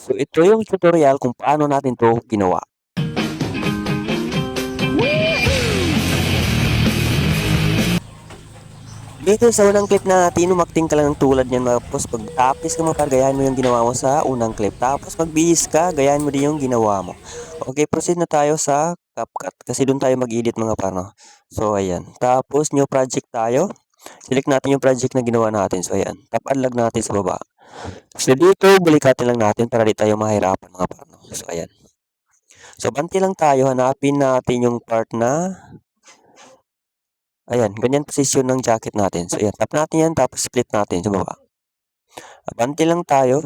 So ito yung tutorial kung paano natin 'to ginawa. Dito sa unang clip natin, umakting ka lang ng tulad niyan, tapos pag-tapis ka mo par, gayahin mo yung ginawa mo sa unang clip. Tapos magbihis ka, gayahin mo din yung ginawa mo. Okay, proceed na tayo sa CapCut kasi doon tayo mag-edit mga par, no? So ayan. Tapos new project tayo. Select natin yung project na ginawa natin. So ayan. Tap unlock natin sa baba. So dito, balikatin lang natin para di tayo mahirapan mga par, no? So ayan. So banti lang tayo, hanapin natin yung part na ayan, ganyan posisyon ng jacket natin. So, ayan, tap natin yan, tapos split natin sa baba. Abante lang tayo.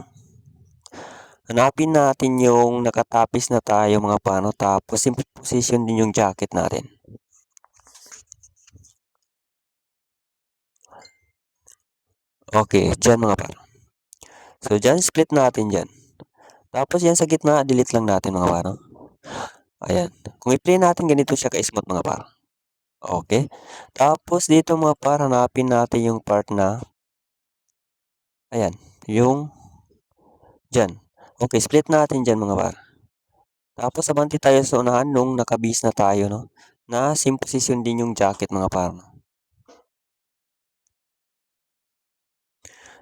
Hanapin natin yung nakatapis na tayo mga pano, tapos simple position din yung jacket natin. Okay, dyan mga pano. So, dyan, split natin dyan. Tapos yan sa gitna, delete lang natin mga pano. Ayan. Kung i-play natin, ganito siya ka-smooth mga pano. Okay. Tapos dito mga par, hanapin natin yung part na ayan, yung dyan. Okay, split natin dyan mga par. Tapos abante tayo sa unahan nung nakabihis na tayo, no? Na same position din yung jacket mga par.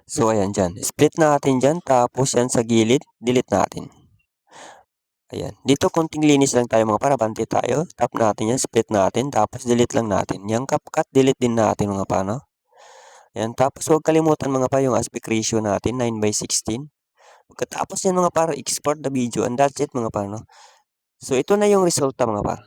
So ayan dyan. Split natin dyan. Tapos yan sa gilid, delete natin. Ayan. Dito konting linis lang tayo mga par. Abante tayo. Tap natin yan. Split natin. Tapos delete lang natin. Yung CapCut, delete din natin mga par, no? Ayan. Tapos huwag kalimutan mga par yung aspect ratio natin. 9:16. Pagkatapos yan mga par, export the video. And that's it mga par, no? So ito na yung resulta mga par.